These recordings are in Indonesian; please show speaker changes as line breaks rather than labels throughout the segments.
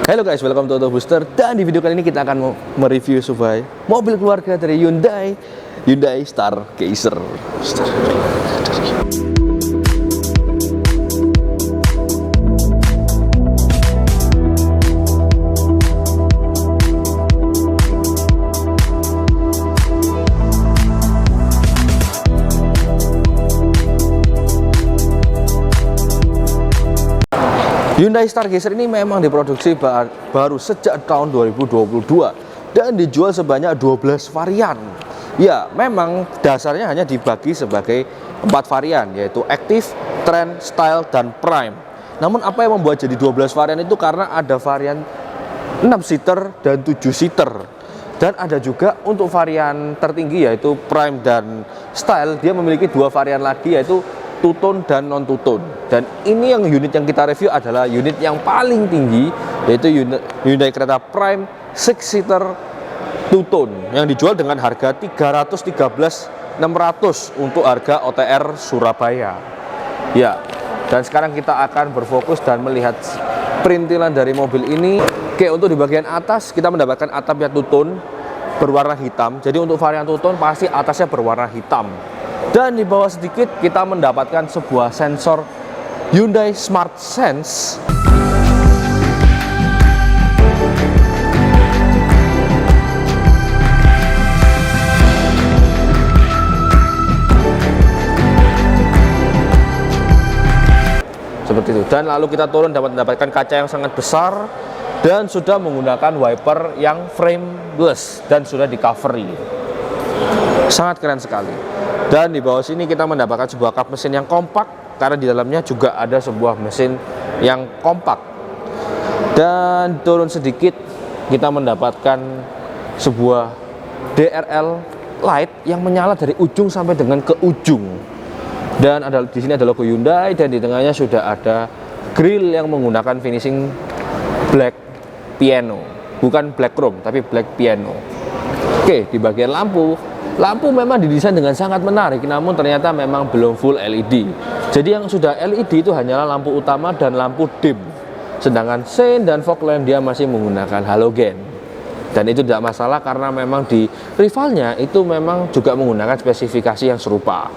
Halo guys, welcome to Auto Booster. Dan di video kali ini kita akan mereview sebuah mobil keluarga dari Hyundai Stargazer. Hyundai Stargazer ini memang diproduksi baru sejak tahun 2022 dan dijual sebanyak 12 varian. Ya, memang dasarnya hanya dibagi sebagai 4 varian, yaitu Active, Trend, Style, dan Prime. Namun apa yang membuat jadi 12 varian itu karena ada varian 6 seater dan 7 seater. Dan ada juga untuk varian tertinggi yaitu Prime dan Style, dia memiliki 2 varian lagi yaitu two-tone dan non-two-tone. Dan ini unit yang kita review adalah unit yang paling tinggi, yaitu Hyundai Creta Prime 6-seater two-tone yang dijual dengan harga 313.600 untuk harga OTR Surabaya. Ya, dan sekarang kita akan berfokus dan melihat perintilan dari mobil ini. Oke, untuk di bagian atas kita mendapatkan atapnya two-tone berwarna hitam. Jadi untuk varian two-tone pasti atasnya berwarna hitam. Dan di bawah sedikit kita mendapatkan sebuah sensor Hyundai Smart Sense. Seperti itu. Dan lalu kita turun dapat mendapatkan kaca yang sangat besar dan sudah menggunakan wiper yang frameless dan sudah di covery. Sangat keren sekali. Dan di bawah sini kita mendapatkan sebuah kap mesin yang kompak karena di dalamnya juga ada sebuah mesin yang kompak. Dan turun sedikit kita mendapatkan sebuah DRL light yang menyala dari ujung sampai dengan ke ujung. Dan di sini ada logo Hyundai dan di tengahnya sudah ada grill yang menggunakan finishing black piano, bukan black chrome tapi black piano. Oke, di bagian lampu memang didesain dengan sangat menarik, namun ternyata memang belum full LED. Jadi yang sudah LED itu hanyalah lampu utama dan lampu dim. Sedangkan sein dan fog lamp dia masih menggunakan halogen. Dan itu tidak masalah karena memang di rivalnya itu memang juga menggunakan spesifikasi yang serupa.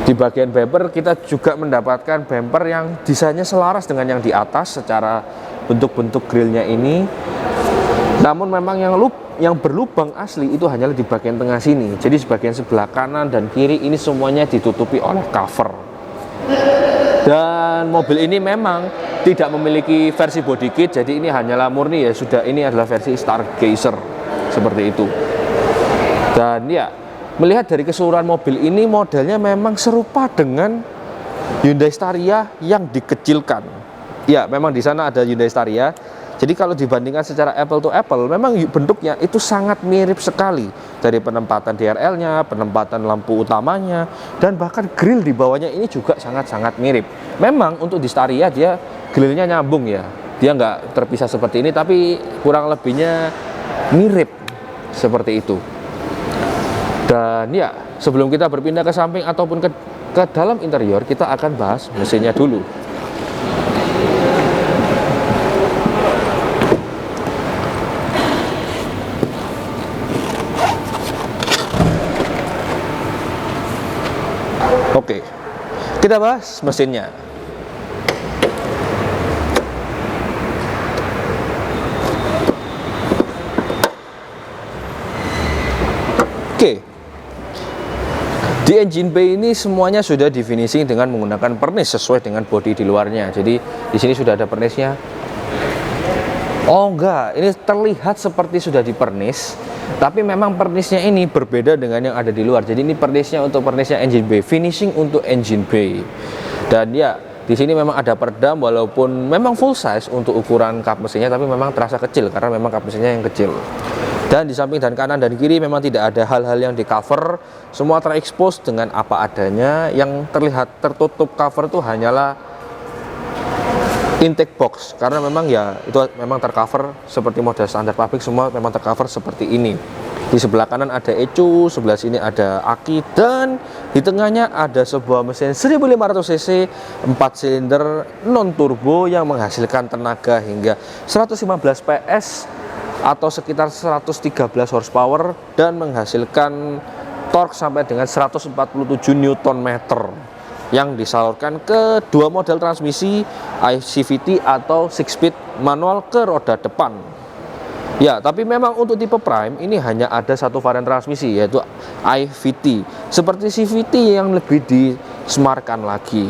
Di bagian bumper kita juga mendapatkan bumper yang desainnya selaras dengan yang di atas secara bentuk-bentuk grillnya ini. Namun memang yang berlubang asli itu hanyalah di bagian tengah sini. Jadi sebagian sebelah kanan dan kiri ini semuanya ditutupi oleh cover. Dan mobil ini memang tidak memiliki versi body kit, jadi ini hanyalah murni ya sudah, ini adalah versi Stargazer seperti itu. Dan ya, melihat dari keseluruhan mobil ini modelnya memang serupa dengan Hyundai Staria yang dikecilkan. Ya, memang di sana ada Hyundai Staria. Jadi kalau dibandingkan secara apple to apple, memang bentuknya itu sangat mirip sekali. Dari penempatan DRL-nya, penempatan lampu utamanya, dan bahkan grill di bawahnya ini juga sangat-sangat mirip. Memang untuk di Staria dia grillnya nyambung ya. Dia nggak terpisah seperti ini, tapi kurang lebihnya mirip seperti itu. Dan ya, sebelum kita berpindah ke samping ataupun ke dalam interior, kita akan bahas mesinnya dulu. Oke, kita bahas mesinnya. Oke, di engine bay ini semuanya sudah di finishing dengan menggunakan pernis sesuai dengan bodi di luarnya. Jadi di sini sudah ada pernisnya. Oh enggak, ini terlihat seperti sudah dipernis, tapi memang pernisnya ini berbeda dengan yang ada di luar. Jadi ini pernisnya untuk pernisnya engine bay, finishing untuk engine bay. Dan ya, di sini memang ada peredam walaupun memang full size untuk ukuran kap mesinnya, tapi memang terasa kecil karena memang kap mesinnya yang kecil. Dan di samping dan kanan dan kiri memang tidak ada hal-hal yang di cover, semua terekspos dengan apa adanya. Yang terlihat tertutup cover itu hanyalah intake box karena memang ya itu memang tercover seperti model standar pabrik, semua memang tercover seperti ini. Di sebelah kanan ada ECU, sebelah sini ada aki, dan di tengahnya ada sebuah mesin 1500 cc 4 silinder non turbo yang menghasilkan tenaga hingga 115 PS atau sekitar 113 horsepower dan menghasilkan torque sampai dengan 147 Nm yang disalurkan ke dua model transmisi iCVT atau 6-speed manual ke roda depan. Ya, tapi memang untuk tipe Prime ini hanya ada satu varian transmisi, yaitu iVT. Seperti CVT yang lebih disemarkan lagi.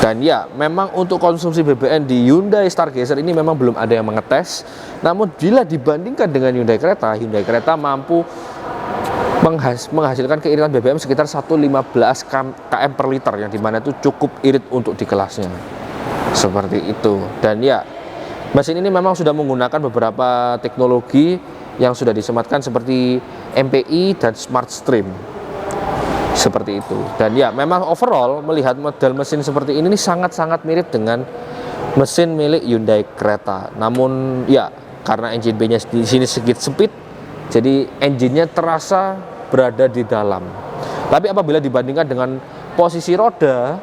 Dan ya, memang untuk konsumsi BBM di Hyundai Stargazer ini memang belum ada yang mengetes. Namun bila dibandingkan dengan Hyundai Creta mampu menghasilkan keiritan BBM sekitar 115 km per liter, yang dimana itu cukup irit untuk di kelasnya. Seperti itu. Dan ya, mesin ini memang sudah menggunakan beberapa teknologi yang sudah disematkan seperti MPI dan Smart Stream. Seperti itu. Dan ya, memang overall melihat model mesin seperti ini sangat-sangat mirip dengan mesin milik Hyundai Creta. Namun ya, karena engine bay-nya di sini sedikit sempit, jadi engine-nya terasa berada di dalam. Tapi apabila dibandingkan dengan posisi roda,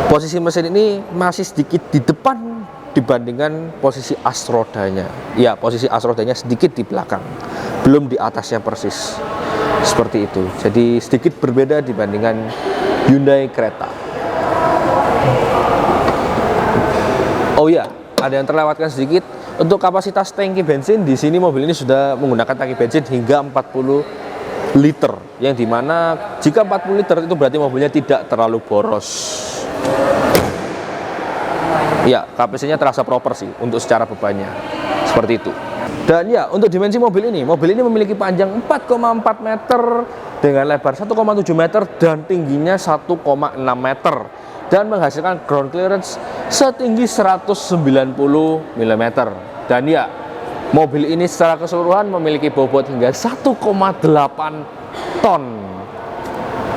posisi mesin ini masih sedikit di depan dibandingkan posisi as rodanya. Ya, posisi as rodanya sedikit di belakang, belum di atasnya persis. Seperti itu. Jadi sedikit berbeda dibandingkan Hyundai Creta. Oh ya, ada yang terlewatkan sedikit. Untuk kapasitas tangki bensin di sini mobil ini sudah menggunakan tangki bensin hingga 40 liter. Yang dimana jika 40 liter itu berarti mobilnya tidak terlalu boros. Ya, KPC-nya terasa proper sih untuk secara bebannya. Seperti itu. Dan ya, untuk dimensi mobil ini memiliki panjang 4,4 meter dengan lebar 1,7 meter dan tingginya 1,6 meter dan menghasilkan ground clearance setinggi 190 mm. Dan ya, mobil ini secara keseluruhan memiliki bobot hingga 1,8 ton.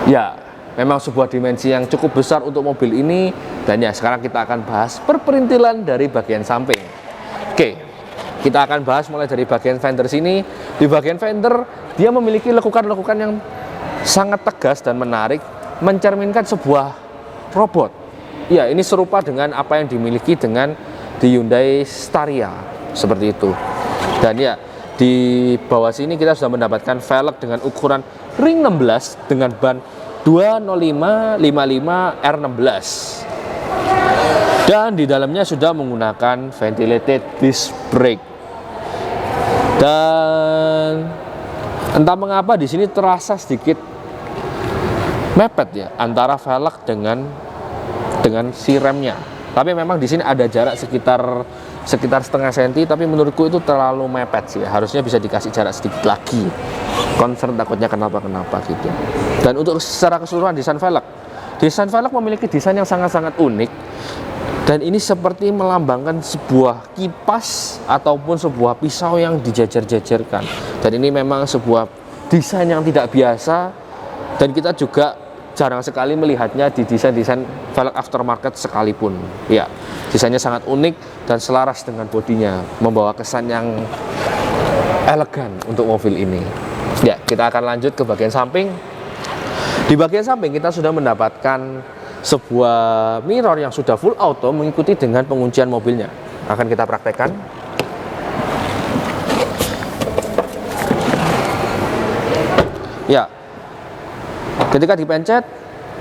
Ya, memang sebuah dimensi yang cukup besar untuk mobil ini. Dan ya, sekarang kita akan bahas perperintilan dari bagian samping. Oke, kita akan bahas mulai dari bagian fender sini. Di bagian fender, dia memiliki lekukan-lekukan yang sangat tegas dan menarik, mencerminkan sebuah robot. Ya, ini serupa dengan apa yang dimiliki dengan di Hyundai Staria, seperti itu. Dan ya, di bawah sini kita sudah mendapatkan velg dengan ukuran ring 16 dengan ban 205/55 R16. Dan di dalamnya sudah menggunakan ventilated disc brake. Dan entah mengapa di sini terasa sedikit mepet ya antara velg dengan si remnya. Tapi memang di sini ada jarak sekitar setengah senti, tapi menurutku itu terlalu mepet sih. Harusnya bisa dikasih jarak sedikit lagi. Concern takutnya kenapa gitu. Dan untuk secara keseluruhan desain velg memiliki desain yang sangat-sangat unik. Dan ini seperti melambangkan sebuah kipas ataupun sebuah pisau yang dijajar-jajarkan. Dan ini memang sebuah desain yang tidak biasa, dan kita juga jarang sekali melihatnya di desain-desain velg aftermarket sekalipun. Ya, desainnya sangat unik dan selaras dengan bodinya, membawa kesan yang elegan untuk mobil ini. Ya, kita akan lanjut ke bagian samping. Di bagian samping kita sudah mendapatkan sebuah mirror yang sudah full auto mengikuti dengan penguncian mobilnya. Akan kita praktekkan. Ya, ketika dipencet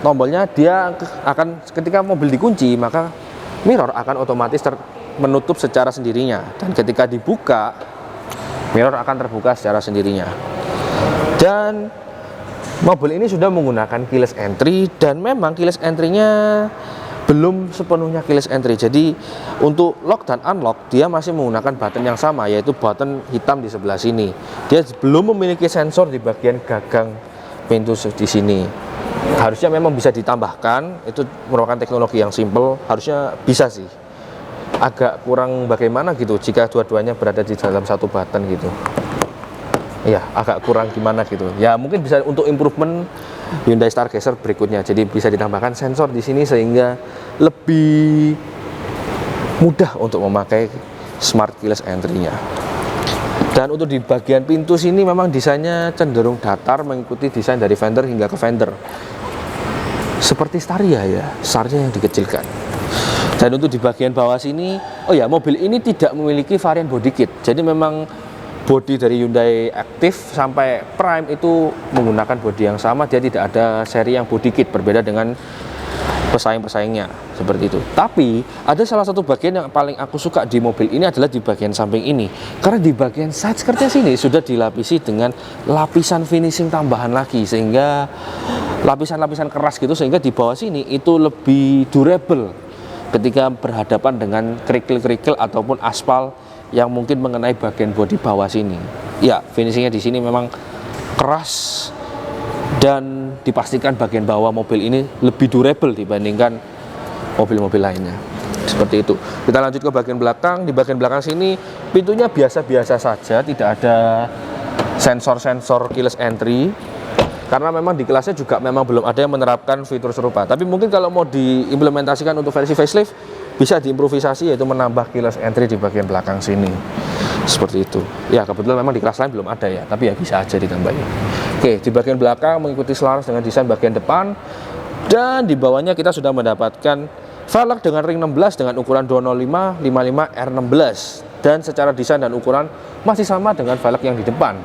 tombolnya, dia akan, ketika mobil dikunci maka mirror akan otomatis menutup secara sendirinya, dan ketika dibuka mirror akan terbuka secara sendirinya. Dan mobil ini sudah menggunakan keyless entry, dan memang keyless entry-nya belum sepenuhnya keyless entry. Jadi untuk lock dan unlock dia masih menggunakan button yang sama, yaitu button hitam di sebelah sini. Dia belum memiliki sensor di bagian gagang pintu di sini. Harusnya memang bisa ditambahkan, itu merupakan teknologi yang simple, harusnya bisa sih. Agak kurang bagaimana gitu jika dua-duanya berada di dalam satu button gitu. Ya, agak kurang gimana gitu. Ya, mungkin bisa untuk improvement Hyundai Stargazer berikutnya. Jadi bisa ditambahkan sensor di sini sehingga lebih mudah untuk memakai smart keyless entry-nya. Dan untuk di bagian pintu sini memang desainnya cenderung datar mengikuti desain dari fender hingga ke fender. Seperti Staria ya, Staria yang dikecilkan. Dan untuk di bagian bawah sini, oh ya, mobil ini tidak memiliki varian body kit. Jadi memang body dari Hyundai Active sampai Prime itu menggunakan body yang sama, dia tidak ada seri yang body kit, berbeda dengan pesaing-pesaingnya seperti itu. Tapi ada salah satu bagian yang paling aku suka di mobil ini adalah di bagian samping ini, karena di bagian side skirtnya sini sudah dilapisi dengan lapisan finishing tambahan lagi, sehingga lapisan-lapisan keras gitu, sehingga di bawah sini itu lebih durable ketika berhadapan dengan kerikil-kerikil ataupun aspal yang mungkin mengenai bagian bodi bawah sini. Ya, finishingnya di sini memang keras dan dipastikan bagian bawah mobil ini lebih durable dibandingkan mobil-mobil lainnya. Seperti itu. Kita lanjut ke bagian belakang. Di bagian belakang sini pintunya biasa-biasa saja, tidak ada sensor-sensor keyless entry. Karena memang di kelasnya juga memang belum ada yang menerapkan fitur serupa. Tapi mungkin kalau mau diimplementasikan untuk versi facelift, bisa diimprovisasi, yaitu menambah keyless entry di bagian belakang sini. Seperti itu. Ya, kebetulan memang di kelas lain belum ada ya, tapi ya bisa aja ditambahin. Oke, di bagian belakang mengikuti selaras dengan desain bagian depan. Dan di bawahnya kita sudah mendapatkan velg dengan ring 16 dengan ukuran 205 55 R16. Dan secara desain dan ukuran masih sama dengan velg yang di depan.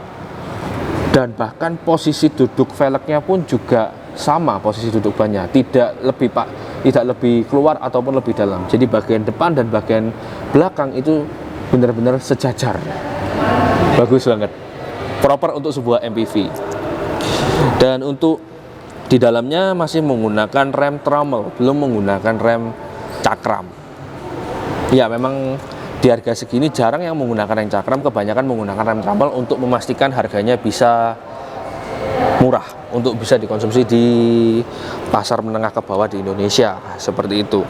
Dan bahkan posisi duduk velgnya pun juga sama, posisi duduk bannya tidak lebih keluar ataupun lebih dalam. Jadi bagian depan dan bagian belakang itu benar-benar sejajar. Bagus banget, proper untuk sebuah MPV. Dan untuk di dalamnya masih menggunakan rem trommel, belum menggunakan rem cakram. Ya, memang di harga segini jarang yang menggunakan rem cakram, kebanyakan menggunakan rem trommel untuk memastikan harganya bisa murah untuk bisa dikonsumsi di pasar menengah ke bawah di Indonesia, seperti itu.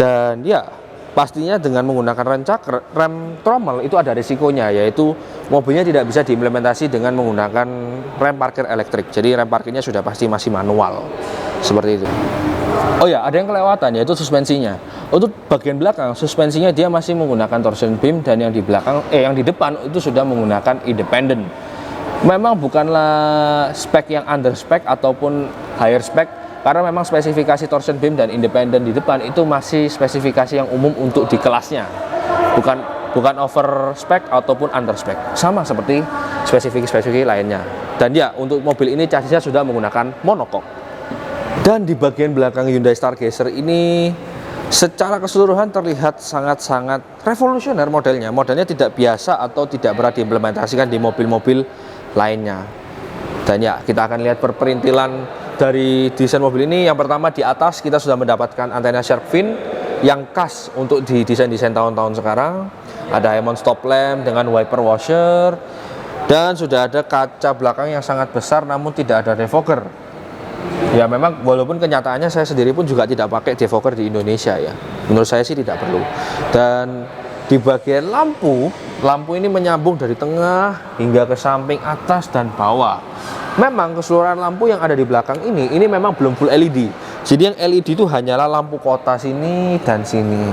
Dan ya, pastinya dengan menggunakan rem trommel itu ada risikonya, yaitu mobilnya tidak bisa diimplementasi dengan menggunakan rem parkir elektrik. Jadi rem parkirnya sudah pasti masih manual, seperti itu. Oh ya, ada yang kelewatan, yaitu suspensinya. Untuk bagian belakang, suspensinya dia masih menggunakan torsion beam, dan yang di belakang, yang di depan itu sudah menggunakan independent. Memang bukanlah spek yang under spek ataupun higher spek, karena memang spesifikasi torsion beam dan independent di depan itu masih spesifikasi yang umum untuk di kelasnya. Bukan over spek ataupun under spek. Sama seperti spesifik lainnya. Dan ya, untuk mobil ini chassisnya sudah menggunakan monocoque. Dan di bagian belakang Hyundai Stargazer ini secara keseluruhan terlihat sangat-sangat revolusioner modelnya. Modelnya tidak biasa atau tidak pernah diimplementasikan di mobil-mobil lainnya. Dan ya, kita akan lihat perperintilan dari desain mobil ini. Yang pertama, di atas kita sudah mendapatkan antena shark fin yang khas untuk di desain-desain tahun-tahun sekarang. Ada Hemon stop lamp dengan wiper washer, dan sudah ada kaca belakang yang sangat besar namun tidak ada defogger. Ya, memang walaupun kenyataannya saya sendiri pun juga tidak pakai defogger di Indonesia ya. Menurut saya sih tidak perlu. Dan di bagian lampu ini menyambung dari tengah hingga ke samping, atas dan bawah. Memang keseluruhan lampu yang ada di belakang ini memang belum full LED. Jadi yang LED itu hanyalah lampu kota sini dan sini.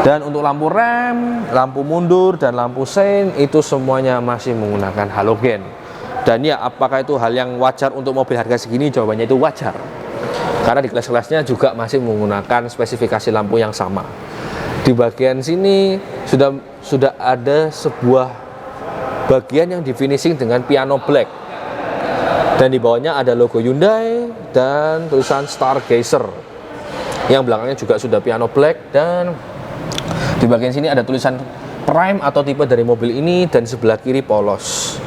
Dan untuk lampu rem, lampu mundur dan lampu sein itu semuanya masih menggunakan halogen. Dan ya, apakah itu hal yang wajar untuk mobil harga segini? Jawabannya itu wajar. Karena di kelas-kelasnya juga masih menggunakan spesifikasi lampu yang sama. Di bagian sini sudah ada sebuah bagian yang di finishing dengan piano black. Dan di bawahnya ada logo Hyundai dan tulisan Stargazer. Yang belakangnya juga sudah piano black, dan di bagian sini ada tulisan Prime atau tipe dari mobil ini, dan sebelah kiri polos.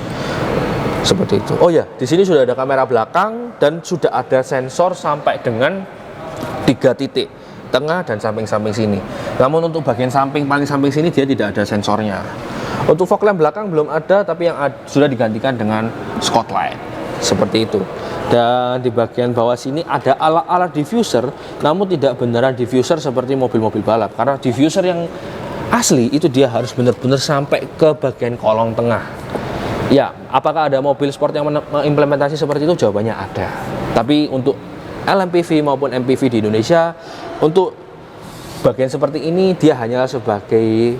Seperti itu. Oh ya, di sini sudah ada kamera belakang dan sudah ada sensor sampai dengan 3 titik, tengah dan samping-samping sini. Namun untuk bagian paling samping sini dia tidak ada sensornya. Untuk fog lamp belakang belum ada, tapi yang sudah digantikan dengan spotlight. Seperti itu. Dan di bagian bawah sini ada ala-ala diffuser, namun tidak beneran diffuser seperti mobil-mobil balap. Karena diffuser yang asli itu dia harus benar-benar sampai ke bagian kolong tengah. Ya, apakah ada mobil sport yang mengimplementasi seperti itu? Jawabannya ada. Tapi untuk LMPV maupun MPV di Indonesia, untuk bagian seperti ini dia hanya sebagai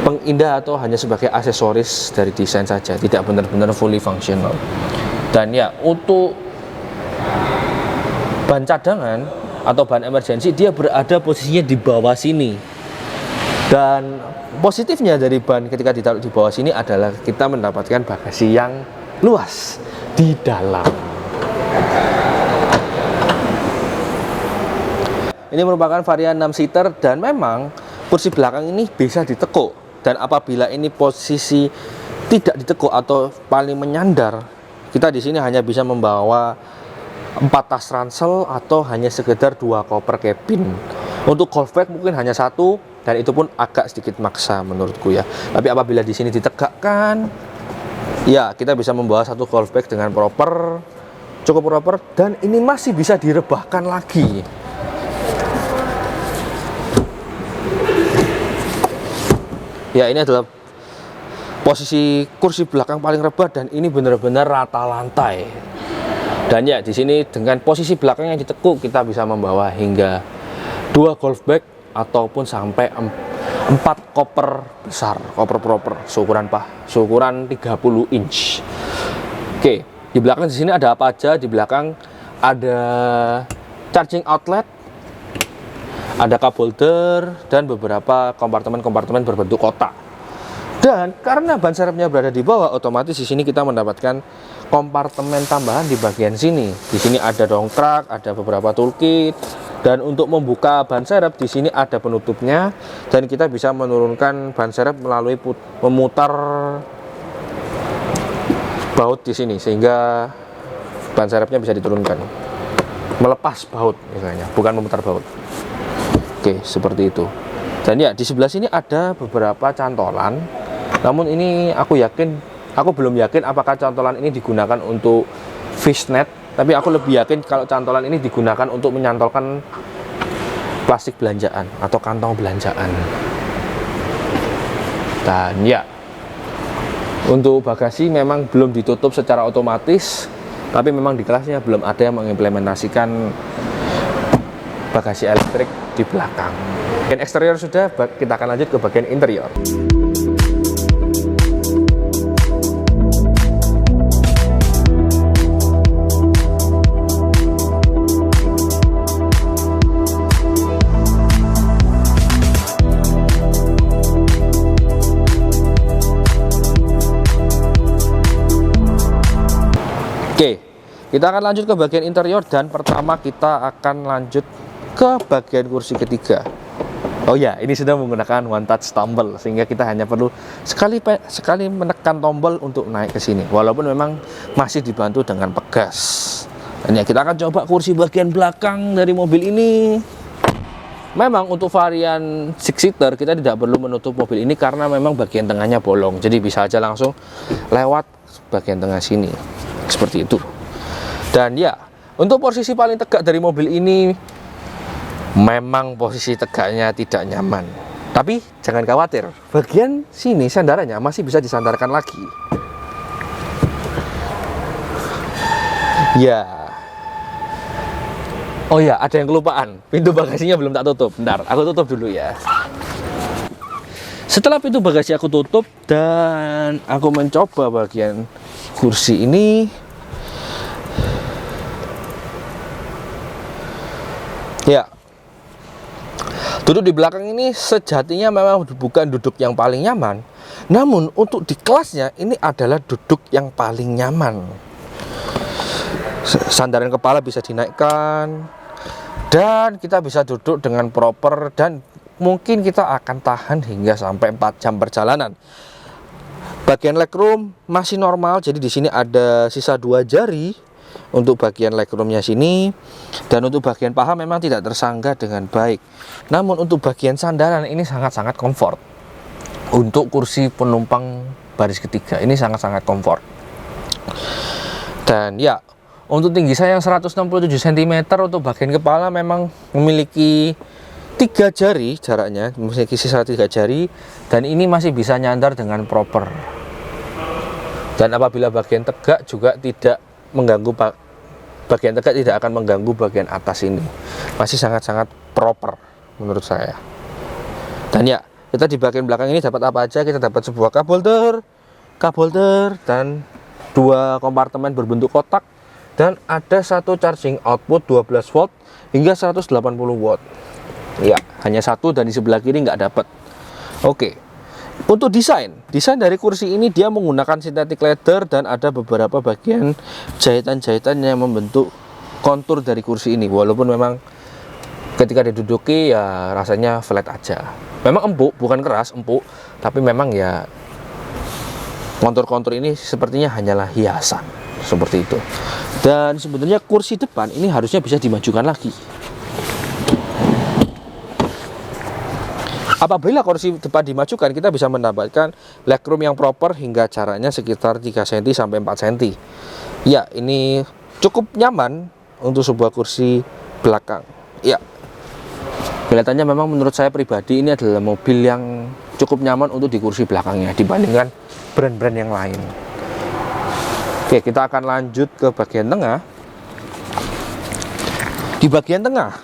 pengindah atau hanya sebagai aksesoris dari desain saja, tidak benar-benar fully functional. Dan ya, untuk ban cadangan atau ban emergency, dia berada posisinya di bawah sini. Dan positifnya dari ban ketika ditaruh di bawah sini adalah kita mendapatkan bagasi yang luas di dalam. Ini merupakan varian 6 seater dan memang kursi belakang ini bisa ditekuk, dan apabila ini posisi tidak ditekuk atau paling menyandar, kita di sini hanya bisa membawa 4 tas ransel atau hanya sekedar 2 koper cabin. Untuk golf bag mungkin hanya 1, dan itu pun agak sedikit maksa menurutku ya. Tapi apabila di sini ditegakkan, ya kita bisa membawa 1 golf bag dengan proper, cukup proper, dan ini masih bisa direbahkan lagi. Ya, ini adalah posisi kursi belakang paling rebah dan ini benar-benar rata lantai. Dan ya, di sini dengan posisi belakang yang ditekuk kita bisa membawa hingga 2 golf bag ataupun sampai 4 koper besar, koper proper, seukuran 30 inch. Oke, di belakang di sini ada apa aja? Di belakang ada charging outlet, ada cup holder, dan beberapa kompartemen-kompartemen berbentuk kotak. Dan karena ban serepnya berada di bawah, otomatis di sini kita mendapatkan kompartemen tambahan di bagian sini. Di sini ada dongkrak, ada beberapa toolkit, dan untuk membuka ban serep di sini ada penutupnya, dan kita bisa menurunkan ban serep melalui memutar baut di sini sehingga ban serepnya bisa diturunkan, melepas baut misalnya, bukan memutar baut. Oke, seperti itu. Dan ya, di sebelah sini ada beberapa cantolan. Namun ini aku belum yakin apakah cantolan ini digunakan untuk fishnet. Tapi aku lebih yakin kalau cantolan ini digunakan untuk menyantolkan plastik belanjaan atau kantong belanjaan. Dan ya, untuk bagasi memang belum ditutup secara otomatis. Tapi memang di kelasnya belum ada yang mengimplementasikan bagasi elektrik di belakang. Bagian eksterior sudah, kita akan lanjut ke bagian interior. Oke, kita akan lanjut ke bagian interior, dan pertama kita akan lanjut ke bagian kursi ketiga. Oh ya, ini sudah menggunakan one touch tombol sehingga kita hanya perlu sekali menekan tombol untuk naik ke sini. Walaupun memang masih dibantu dengan pegas. Dan ya, kita akan coba kursi bagian belakang dari mobil ini. Memang untuk varian 6 seater kita tidak perlu menutup mobil ini karena memang bagian tengahnya bolong. Jadi bisa aja langsung lewat bagian tengah sini. Seperti itu. Dan ya, untuk posisi paling tegak dari mobil ini, memang posisi tegaknya tidak nyaman. Tapi jangan khawatir, bagian sini sandarannya masih bisa disandarkan lagi. Ya. Oh ya, ada yang kelupaan. Pintu bagasinya belum tak tutup. Bentar, aku tutup dulu ya. Setelah pintu bagasi aku tutup dan aku mencoba bagian kursi ini, ya, duduk di belakang ini sejatinya memang bukan duduk yang paling nyaman. Namun untuk di kelasnya ini adalah duduk yang paling nyaman. Sandaran kepala bisa dinaikkan, dan kita bisa duduk dengan proper, dan mungkin kita akan tahan hingga sampai 4 jam perjalanan. Bagian legroom masih normal, jadi di sini ada sisa 2 jari untuk bagian legroomnya sini, dan untuk bagian paha memang tidak tersangga dengan baik. Namun untuk bagian sandaran ini sangat-sangat comfort. Untuk kursi penumpang baris ketiga ini sangat-sangat comfort. Dan ya, untuk tinggi saya yang 167 cm, untuk bagian kepala memang memiliki 3 jari jaraknya, memiliki sisa 3 jari, dan ini masih bisa nyandar dengan proper. Dan apabila bagian tegak juga tidak mengganggu, bagian tegak tidak akan mengganggu bagian atas ini. Masih sangat-sangat proper menurut saya. Dan ya, Kita di bagian belakang ini dapat apa aja? Kita dapat sebuah cup holder dan 2 kompartemen berbentuk kotak, dan ada satu charging output 12 volt hingga 180 watt. Ya, hanya satu, dan di sebelah kiri nggak dapat. Oke. Untuk desain dari kursi ini dia menggunakan synthetic leather, dan ada beberapa bagian jahitan-jahitan yang membentuk kontur dari kursi ini. Walaupun memang ketika diduduki ya rasanya flat aja. Memang empuk, bukan keras, empuk, tapi memang ya kontur-kontur ini sepertinya hanyalah hiasan, seperti itu. Dan sebenarnya kursi depan ini harusnya bisa dimajukan lagi. Apabila kursi depan dimajukan, kita bisa mendapatkan legroom yang proper hingga jaraknya sekitar 3 cm sampai 4 cm. Ya, ini cukup nyaman untuk sebuah kursi belakang. Ya, kelihatannya memang menurut saya pribadi ini adalah mobil yang cukup nyaman untuk di kursi belakangnya dibandingkan brand-brand yang lain. Oke, kita akan lanjut ke bagian tengah. Di bagian tengah,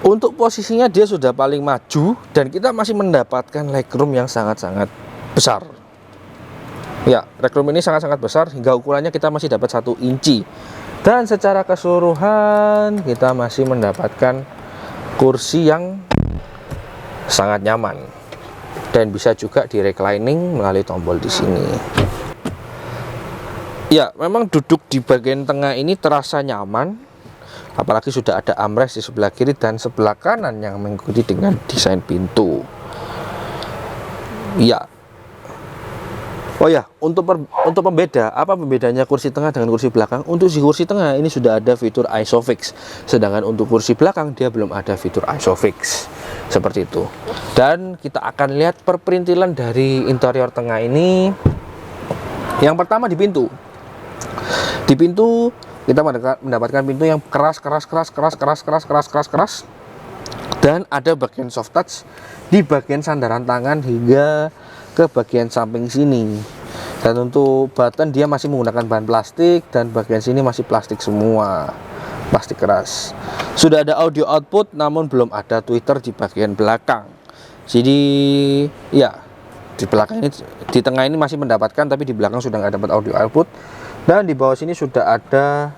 untuk posisinya dia sudah paling maju, dan kita masih mendapatkan legroom yang sangat-sangat besar. Ya, legroom ini sangat-sangat besar hingga ukurannya kita masih dapat 1 inci. Dan secara keseluruhan kita masih mendapatkan kursi yang sangat nyaman, dan bisa juga di reclining melalui tombol di sini. Ya, memang duduk di bagian tengah ini terasa nyaman, apalagi sudah ada armrest di sebelah kiri dan sebelah kanan yang mengikuti dengan desain pintu. Ya. Oh ya, untuk pembeda, apa pembedanya kursi tengah dengan kursi belakang? Untuk si kursi tengah ini sudah ada fitur ISOFIX, sedangkan untuk kursi belakang dia belum ada fitur ISOFIX. Seperti itu. Dan kita akan lihat perperintilan dari interior tengah ini. Yang pertama di pintu. Di pintu kita mendapatkan pintu yang keras, dan ada bagian soft touch di bagian sandaran tangan hingga ke bagian samping sini. Dan untuk button dia masih menggunakan bahan plastik, dan bagian sini masih plastik semua, plastik keras. Sudah ada audio output, namun belum ada tweeter di bagian belakang. Jadi ya, di belakang ini, di tengah ini masih mendapatkan, tapi di belakang sudah nggak dapat audio output. Dan di bawah sini sudah ada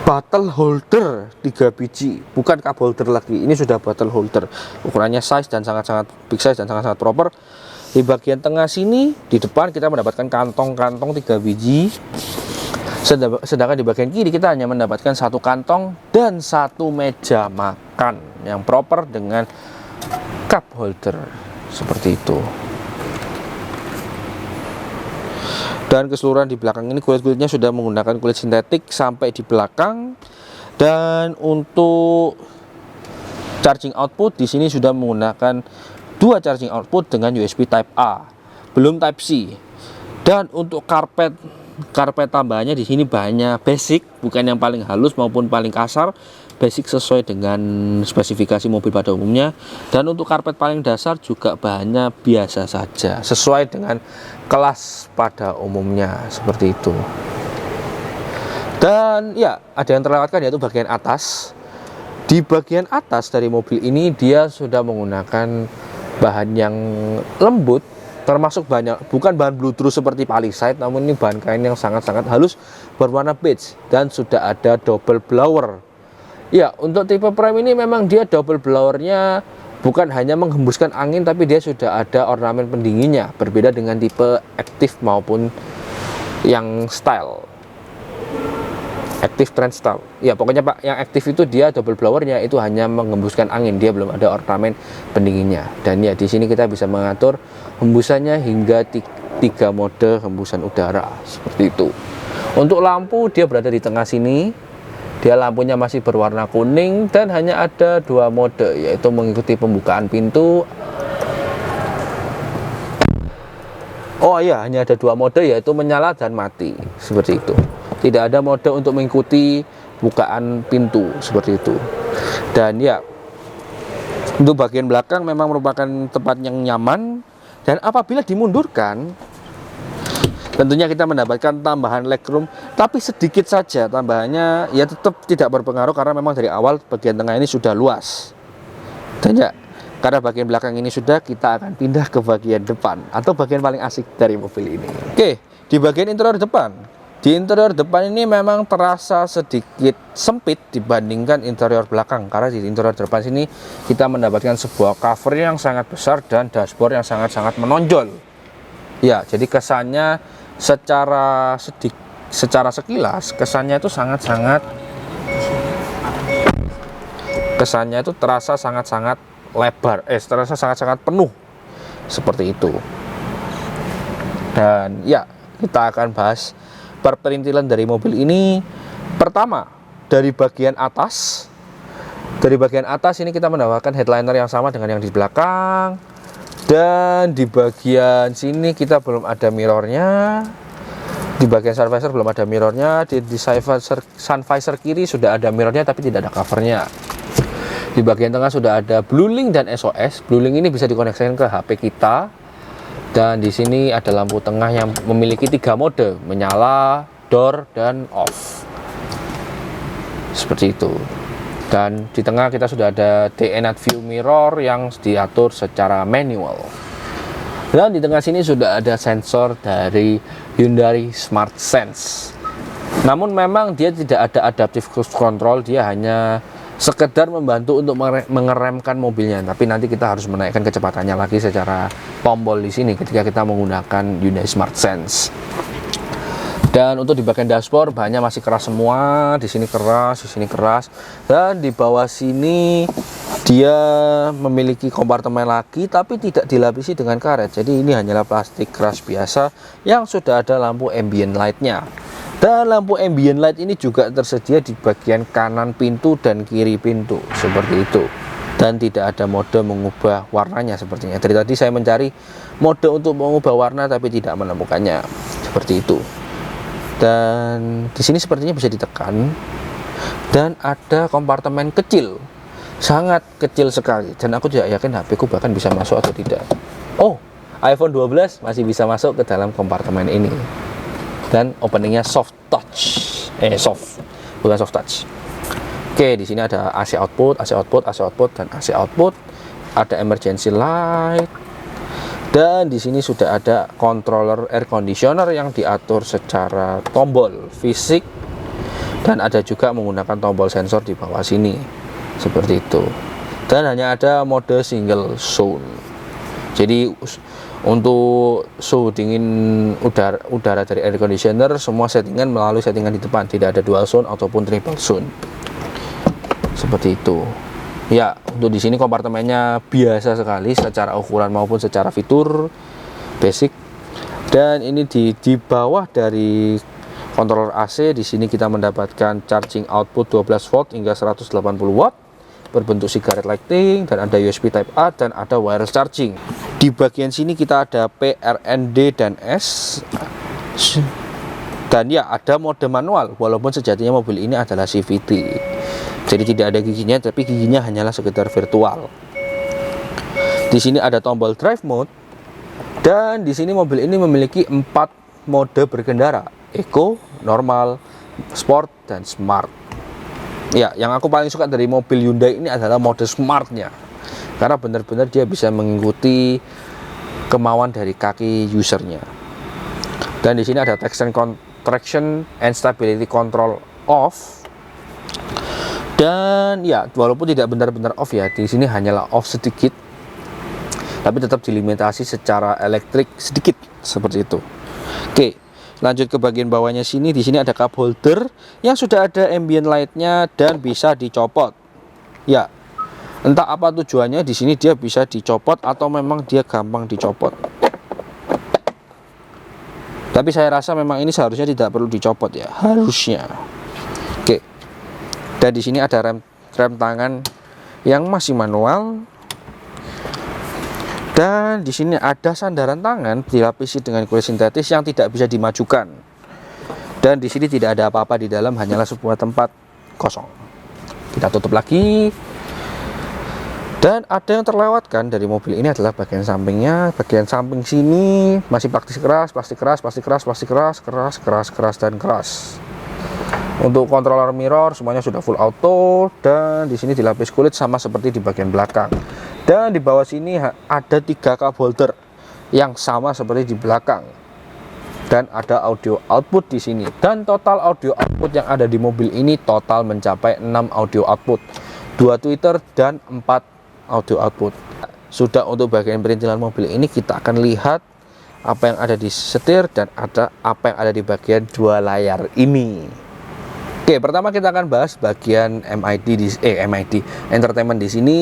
bottle holder 3 biji, bukan cup holder lagi, ini sudah bottle holder. Ukurannya size dan sangat-sangat big size dan sangat-sangat proper. Di bagian tengah sini, di depan kita mendapatkan kantong-kantong 3 biji. Sedangkan di bagian kiri kita hanya mendapatkan 1 kantong dan 1 meja makan yang proper dengan cup holder seperti itu. Dan keseluruhan di belakang ini kulit-kulitnya sudah menggunakan kulit sintetik sampai di belakang. Dan untuk charging output di sini sudah menggunakan 2 charging output dengan USB Type A, belum Type C. Dan untuk karpet tambahannya di sini bahannya basic, bukan yang paling halus maupun paling kasar, basic sesuai dengan spesifikasi mobil pada umumnya. Dan untuk karpet paling dasar juga bahannya biasa saja, sesuai dengan kelas pada umumnya, seperti itu. Dan ya, ada yang terlewatkan, yaitu bagian atas. Di bagian atas dari mobil ini dia sudah menggunakan bahan yang lembut, termasuk banyak, bukan bahan bluedrus seperti Palisade, namun ini bahan kain yang sangat-sangat halus berwarna beige, dan sudah ada double blower. Ya, untuk tipe Prime ini memang dia double blowernya bukan hanya menghembuskan angin, tapi dia sudah ada ornamen pendinginnya, berbeda dengan tipe Active maupun yang style Active Trend Style. Ya, pokoknya Pak, yang Active itu dia double blowernya itu hanya menghembuskan angin, dia belum ada ornamen pendinginnya. Dan ya, di sini kita bisa mengatur hembusannya hingga 3 mode hembusan udara, seperti itu. Untuk lampu dia berada di tengah sini. Dia lampunya masih berwarna kuning, dan hanya ada 2 mode, yaitu mengikuti pembukaan pintu. Oh iya, hanya ada 2 mode, yaitu menyala dan mati, seperti itu. Tidak ada mode untuk mengikuti bukaan pintu, seperti itu. Dan ya, untuk bagian belakang memang merupakan tempat yang nyaman. Dan apabila dimundurkan, tentunya kita mendapatkan tambahan legroom, tapi sedikit saja tambahannya, ya tetap tidak berpengaruh karena memang dari awal bagian tengah ini sudah luas. Dan ya, Karena bagian belakang ini sudah, kita akan pindah ke bagian depan atau bagian paling asik dari mobil ini. Oke, di bagian interior depan. Di interior depan ini memang terasa sedikit sempit dibandingkan interior belakang, karena di interior depan sini kita mendapatkan sebuah cover yang sangat besar dan dashboard yang sangat-sangat menonjol. Ya, jadi kesannya secara sekilas kesannya itu kesannya itu terasa sangat-sangat lebar, terasa sangat-sangat penuh seperti itu. Dan ya, kita akan bahas perperintilan dari mobil ini. Pertama, dari bagian atas. Dari bagian atas ini kita mendapatkan headliner yang sama dengan yang di belakang. Dan di bagian sini kita belum ada mirrornya. Di bagian sun visor belum ada mirrornya. Di sun visor kiri sudah ada mirrornya tapi tidak ada covernya. Di bagian tengah sudah ada Blue Link dan SOS. Blue Link ini bisa dikoneksikan ke HP kita. Dan di sini ada lampu tengah yang memiliki 3 mode, menyala, door, dan off. Seperti itu. Dan di tengah kita sudah ada day and night view mirror yang diatur secara manual. Dan di tengah sini sudah ada sensor dari Hyundai Smart Sense. Namun memang dia tidak ada adaptive cruise control, dia hanya sekedar membantu untuk mengeremkan mobilnya, tapi nanti kita harus menaikkan kecepatannya lagi secara tombol di sini ketika kita menggunakan Hyundai Smart Sense. Dan untuk di bagian dashboard bahannya masih keras semua, di sini keras, di sini keras, dan di bawah sini dia memiliki kompartemen lagi tapi tidak dilapisi dengan karet. Jadi ini hanyalah plastik keras biasa yang sudah ada lampu ambient light-nya. Dan lampu ambient light ini juga tersedia di bagian kanan pintu dan kiri pintu, seperti itu. Dan tidak ada mode mengubah warnanya sepertinya. Dari tadi saya mencari mode untuk mengubah warna tapi tidak menemukannya, seperti itu. Dan di sini sepertinya bisa ditekan. Dan ada kompartemen kecil, sangat kecil sekali. Dan aku tidak yakin HP ku bahkan bisa masuk atau tidak. Oh, iPhone 12 masih bisa masuk ke dalam kompartemen ini. Dan openingnya soft touch, bukan soft touch. Oke, di sini ada AC output, dan AC output. Ada emergency light. Dan di sini sudah ada controller air conditioner yang diatur secara tombol fisik. Dan ada juga menggunakan tombol sensor di bawah sini, seperti itu. Dan hanya ada mode single zone. Jadi untuk suhu dingin udara dari air conditioner semua settingan melalui settingan di depan, tidak ada dual zone ataupun triple zone, seperti itu. Ya, untuk di sini kompartemennya biasa sekali secara ukuran maupun secara fitur basic. Dan ini di bawah dari controller AC, di sini kita mendapatkan charging output 12 volt hingga 180 watt berbentuk cigarette lighting, dan ada USB Type A dan ada wireless charging. Di bagian sini kita ada P, R, N, D, dan S. Dan ya, ada mode manual walaupun sejatinya mobil ini adalah CVT. Jadi tidak ada giginya, tapi giginya hanyalah sekedar virtual. Di sini ada tombol drive mode. Dan di sini mobil ini memiliki 4 mode berkendara: Eco, normal, sport, dan smart. Ya, yang aku paling suka dari mobil Hyundai ini adalah mode smartnya, karena benar-benar dia bisa mengikuti kemauan dari kaki usernya. Dan di sini ada traction and stability control off. Dan ya, walaupun tidak benar-benar off ya, di sini hanyalah off sedikit, tapi tetap dilimitasi secara elektrik sedikit, seperti itu. Oke, lanjut ke bagian bawahnya sini. Di sini ada cup holder yang sudah ada ambient light-nya dan bisa dicopot. Ya, entah apa tujuannya, di sini dia bisa dicopot atau memang dia gampang dicopot. Tapi saya rasa memang ini seharusnya tidak perlu dicopot ya, harusnya. Oke. Dan di sini ada rem tangan yang masih manual. Dan di sini ada sandaran tangan dilapisi dengan kulit sintetis yang tidak bisa dimajukan. Dan di sini tidak ada apa-apa di dalam, hanyalah sebuah tempat kosong. Kita tutup lagi. Dan ada yang terlewatkan dari mobil ini adalah bagian sampingnya. Bagian samping sini masih plastik keras, dan keras. Untuk controller mirror semuanya sudah full auto, dan di sini dilapis kulit sama seperti di bagian belakang. Dan di bawah sini ada 3 cup holder yang sama seperti di belakang. Dan ada audio output di sini. Dan total audio output yang ada di mobil ini total mencapai 6 audio output, 2 tweeter dan 4 audio output. Sudah untuk bagian perintilan mobil ini kita akan lihat apa yang ada di setir dan apa yang ada di bagian 2 layar ini. Oke, pertama kita akan bahas bagian MID entertainment di sini.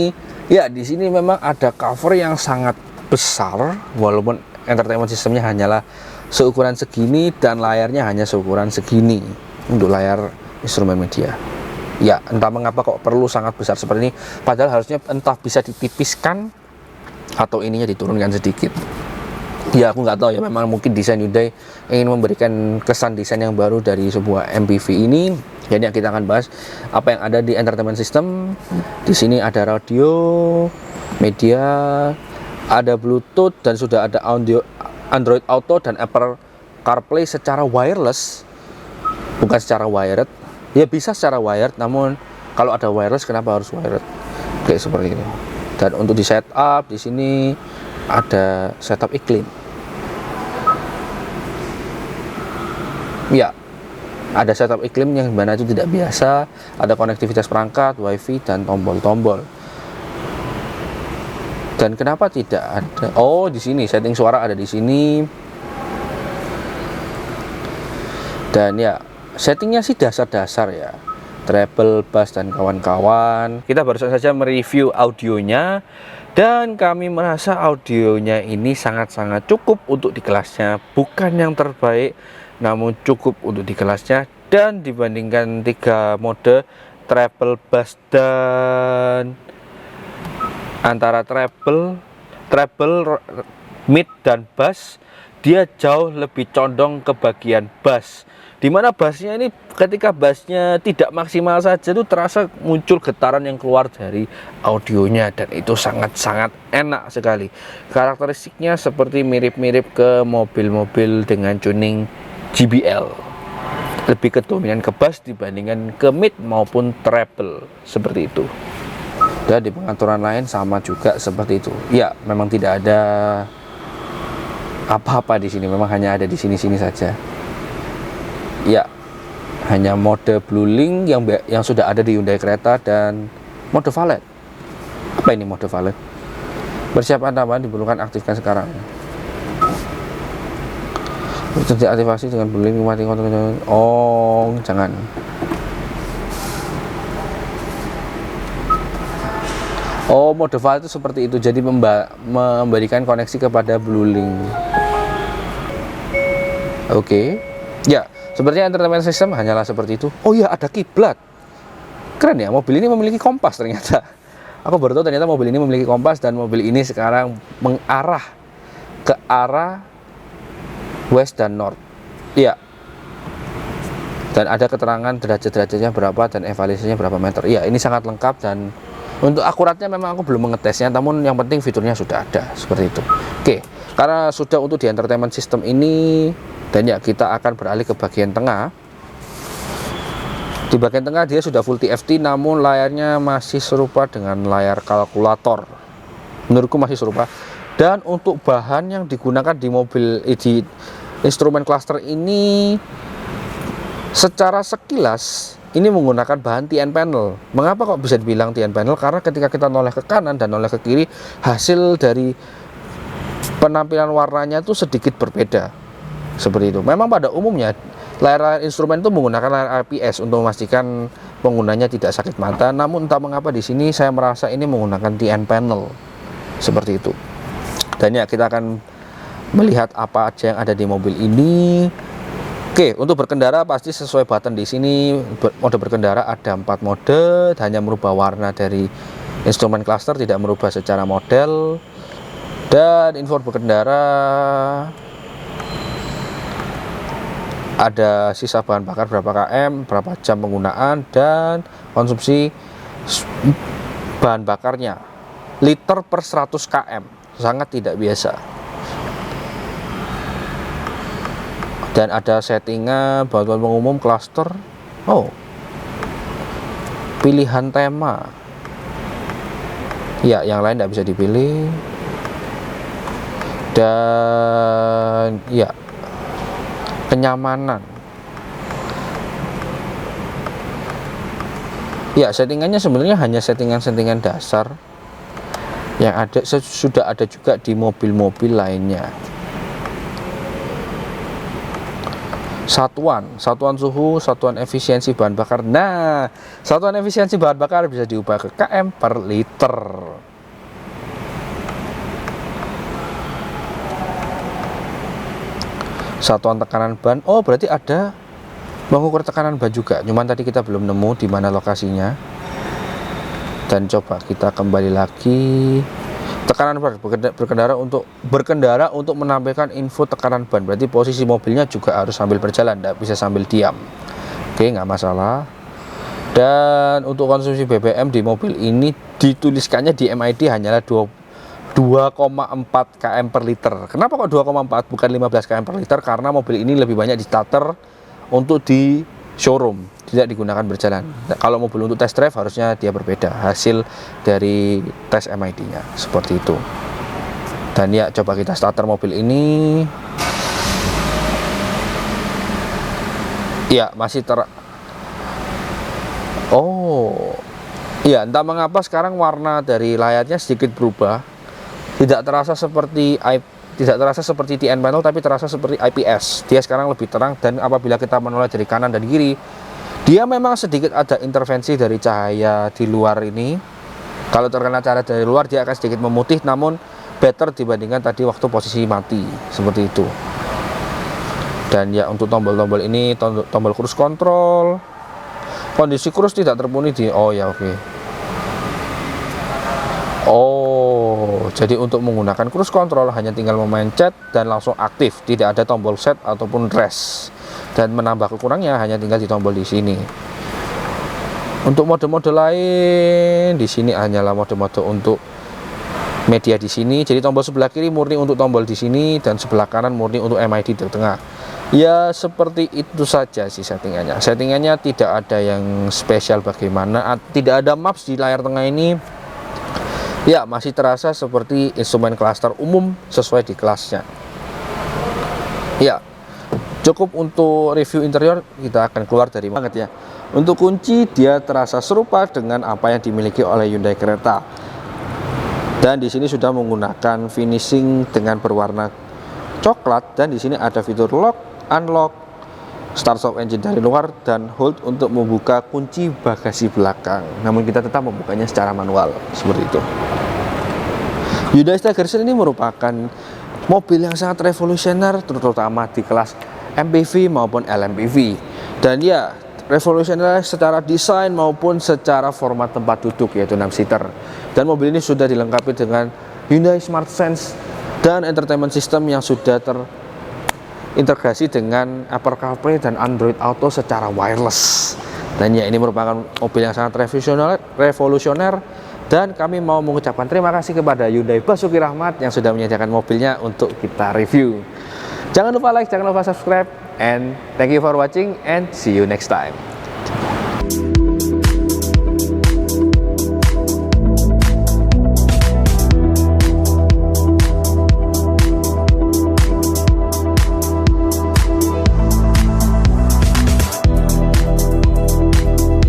Ya, di sini memang ada cover yang sangat besar, walaupun entertainment sistemnya hanyalah seukuran segini dan layarnya hanya seukuran segini untuk layar instrumen media. Ya, entah mengapa kok perlu sangat besar seperti ini, padahal harusnya entah bisa ditipiskan atau ininya diturunkan sedikit. Ya, aku nggak tahu ya, memang mungkin desain Hyundai ingin memberikan kesan desain yang baru dari sebuah MPV ini. Jadi kita akan bahas apa yang ada di entertainment system. Di sini ada radio, media, ada Bluetooth, dan sudah ada Android Auto dan Apple CarPlay secara wireless, bukan secara wired. Ya bisa secara wired, namun kalau ada wireless kenapa harus wired? Kayak seperti ini. Dan untuk di setup di sini ada setup iklim. Ya, ada setup iklim yang mana itu tidak biasa. Ada konektivitas perangkat, wifi, dan tombol-tombol. Dan kenapa tidak ada? Oh, di sini setting suara ada di sini. Dan ya, settingnya sih dasar-dasar ya. Treble, bass, dan kawan-kawan. Kita baru saja mereview audionya dan kami merasa audionya ini sangat-sangat cukup untuk di kelasnya. Bukan yang terbaik, namun cukup untuk di kelasnya. Dan dibandingkan 3 mode treble, bass, dan antara treble, mid, dan bass, dia jauh lebih condong ke bagian bass. Dimana bassnya ini ketika bassnya tidak maksimal saja itu terasa muncul getaran yang keluar dari audionya, dan itu sangat-sangat enak sekali. Karakteristiknya seperti mirip-mirip ke mobil-mobil dengan tuning JBL, lebih ke dominan ke bass dibandingkan ke mid maupun treble seperti itu. Dan di pengaturan lain sama juga seperti itu. Ya, memang tidak ada apa-apa di sini, memang hanya ada di sini-sini saja. Ya, hanya mode Blue Link yang sudah ada di Hyundai Creta dan mode valet. Apa ini mode valet? Persiapan tambahan diperlukan, aktifkan sekarang. Bisa aktivasi dengan Blue Link, mati kontrol. Oh, jangan. Oh, mode valet itu seperti itu. Jadi memberikan koneksi kepada Blue Link. Oke. Ya, sepertinya entertainment system hanyalah seperti itu. Oh ya, ada kiblat. Keren ya, mobil ini memiliki kompas ternyata. Aku baru tahu ternyata mobil ini memiliki kompas, dan mobil ini sekarang mengarah ke arah west dan north. Iya. Dan ada keterangan derajat-derajatnya berapa dan evaluasinya berapa meter. Iya, ini sangat lengkap, dan untuk akuratnya memang aku belum mengetesnya, namun yang penting fiturnya sudah ada seperti itu. Oke, karena sudah untuk di entertainment system ini, dan ya kita akan beralih ke bagian tengah. Di bagian tengah dia sudah full TFT, namun layarnya masih serupa dengan layar kalkulator. Menurutku masih serupa. Dan untuk bahan yang digunakan di mobil di instrumen cluster ini, secara sekilas ini menggunakan bahan TN panel. Mengapa kok bisa dibilang TN panel? Karena ketika kita noleh ke kanan dan noleh ke kiri, hasil dari penampilan warnanya itu sedikit berbeda. Seperti itu. Memang pada umumnya layar instrumen itu menggunakan layar IPS untuk memastikan penggunanya tidak sakit mata. Namun entah mengapa di sini saya merasa ini menggunakan TN panel. Seperti itu. Dan ya, kita akan melihat apa aja yang ada di mobil ini. Oke, untuk berkendara pasti sesuai button di sini. Mode berkendara ada 4 mode, hanya merubah warna dari instrumen cluster, tidak merubah secara model. Dan info berkendara ada sisa bahan bakar berapa km, berapa jam penggunaan, dan konsumsi bahan bakarnya liter per 100 km, sangat tidak biasa. Dan ada settingan bantuan pengumum cluster. Oh, pilihan tema. Ya, yang lain tidak bisa dipilih. Dan ya, kenyamanan. Ya, settingannya sebenarnya hanya settingan-settingan dasar yang ada sudah ada juga di mobil-mobil lainnya. Satuan suhu, satuan efisiensi bahan bakar. Nah, satuan efisiensi bahan bakar bisa diubah ke km per liter. Satuan tekanan ban. Oh, berarti ada mengukur tekanan ban juga. Cuman tadi kita belum nemu di mana lokasinya. Dan coba kita kembali lagi. Tekanan ban berkendara untuk menampilkan info tekanan ban. Berarti posisi mobilnya juga harus sambil berjalan, tidak bisa sambil diam. Oke, nggak masalah. Dan untuk konsumsi BBM di mobil ini dituliskannya di MID hanyalah 2,4 km per liter. Kenapa kok 2,4 bukan 15 km per liter? Karena mobil ini lebih banyak di starter untuk di showroom, tidak digunakan berjalan. Nah, kalau mobil untuk test drive harusnya dia berbeda hasil dari tes MID-nya seperti itu. Dan ya, coba kita starter mobil ini. Ya, masih Oh, ya, entah mengapa sekarang warna dari layarnya sedikit berubah. Tidak terasa seperti TN panel, tapi terasa seperti IPS. Dia sekarang lebih terang, dan apabila kita menoleh dari kanan dan kiri, dia memang sedikit ada intervensi dari cahaya di luar ini. Kalau terkena cahaya dari luar, dia akan sedikit memutih, namun better dibandingkan tadi waktu posisi mati, seperti itu. Dan ya, untuk tombol-tombol ini, tombol cruise control, kondisi cruise tidak terpenuhi di. Oh ya, oke. Oh, jadi untuk menggunakan cruise control hanya tinggal memencet dan langsung aktif, tidak ada tombol set ataupun rest. Dan menambah kekurangnya hanya tinggal di tombol di sini. Untuk mode-mode lain di sini hanyalah mode-mode untuk media di sini. Jadi tombol sebelah kiri murni untuk tombol di sini, dan sebelah kanan murni untuk MID di tengah. Ya, seperti itu saja sih settingannya. Settingannya tidak ada yang spesial bagaimana. Tidak ada maps di layar tengah ini. Ya, masih terasa seperti instrumen cluster umum sesuai di kelasnya. Ya, cukup untuk review interior. Kita akan keluar dari banget ya. Untuk kunci, dia terasa serupa dengan apa yang dimiliki oleh Hyundai Creta. Dan di sini sudah menggunakan finishing dengan berwarna coklat, dan di sini ada fitur lock, unlock, start stop engine dari luar, dan hold untuk membuka kunci bagasi belakang. Namun kita tetap membukanya secara manual seperti itu. Hyundai Stagerson ini merupakan mobil yang sangat revolusioner, terutama di kelas MPV maupun LMPV. Dan ya, revolusioner secara desain maupun secara format tempat duduk, yaitu 6 seater. Dan mobil ini sudah dilengkapi dengan Hyundai Smart Sense dan entertainment system yang sudah terintegrasi dengan Apple CarPlay dan Android Auto secara wireless. Dan ya, ini merupakan mobil yang sangat revolusioner. Dan kami mau mengucapkan terima kasih kepada Hyundai Basuki Rahmat yang sudah menyediakan mobilnya untuk kita review. Jangan lupa like, jangan lupa subscribe, and thank you for watching, and see you next time.